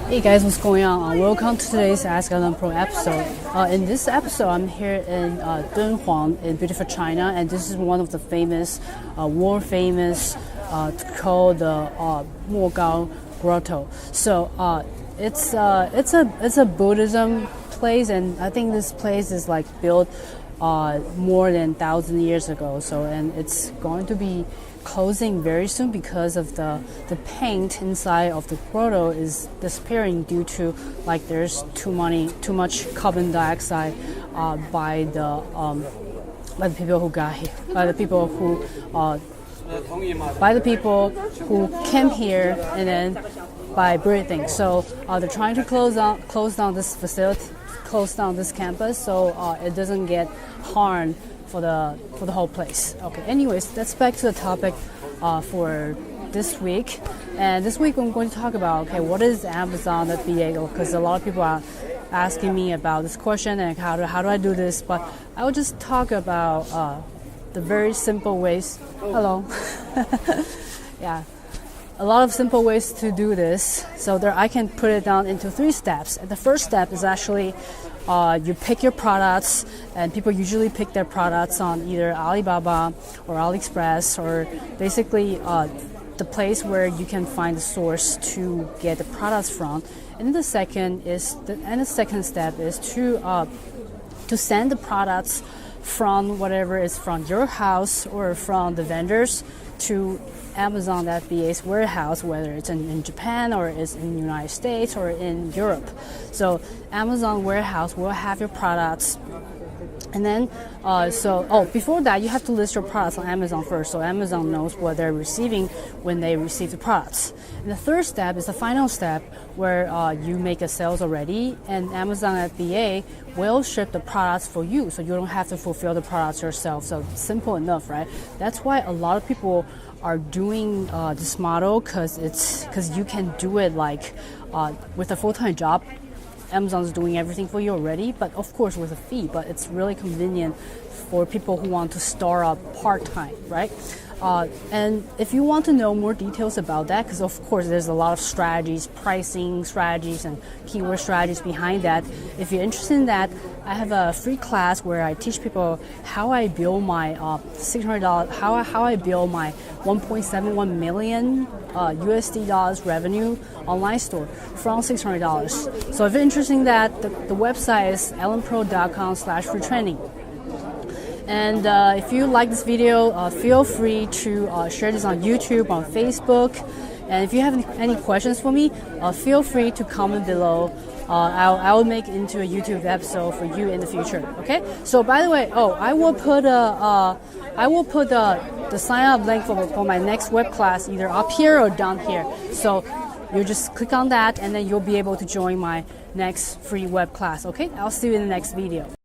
Hey guys, what's going on? Welcome to today's Ask Ellenpro episode. In this episode, I'm here in Dunhuang in beautiful China, and this is one of the famous, world famous, called the Mogao Grotto. So it's a Buddhism place, and I think this place is like built more than 1,000 years ago. So and it's going to be closing very soon because of the paint inside of the grotto is disappearing due to like there's too much carbon dioxide by the people who got here, by the people who came here, and then by breathing. So they're trying to close down this facility, close down this campus, so it doesn't get harmed for the whole place. Okay, anyways, let's back to the topic for this week. And this week I'm going to talk about, okay, what is Amazon FBA? Because a lot of people are asking me about this question and how do I do this, but I will just talk about the very simple ways. Hello. Yeah, a lot of simple ways to do this. So there I can put it down into 3 steps. And the first step is actually you pick your products, and people usually pick their products on either Alibaba or AliExpress, or basically the place where you can find the source to get the products from. And the second step is to send the products from whatever is from your house or from the vendors to Amazon FBA's warehouse, whether it's in Japan or it's in the United States or in Europe. So Amazon warehouse will have your products. And then, before that, you have to list your products on Amazon first, so Amazon knows what they're receiving when they receive the products. And the third step is the final step, where you make a sales already, and Amazon FBA will ship the products for you, so you don't have to fulfill the products yourself. So simple enough, right? That's why a lot of people are doing this model, because you can do it like with a full-time job. Amazon's doing everything for you already, but of course with a fee, but it's really convenient for people who want to start up part-time, right? And if you want to know more details about that, because of course there's a lot of strategies, pricing strategies and keyword strategies behind that. If you're interested in that, I have a free class where I teach people how I build my $600, how I build my 1.71 million USD dollars revenue online store from $600. So if you're interested in that, the website is ellenpro.com/free training. And if you like this video, feel free to share this on YouTube, on Facebook. And if you have any questions for me, feel free to comment below. I will make it into a YouTube episode for you in the future. Okay. So by the way, I will put the sign up link for my next web class either up here or down here. So you just click on that, and then you'll be able to join my next free web class. Okay. I'll see you in the next video.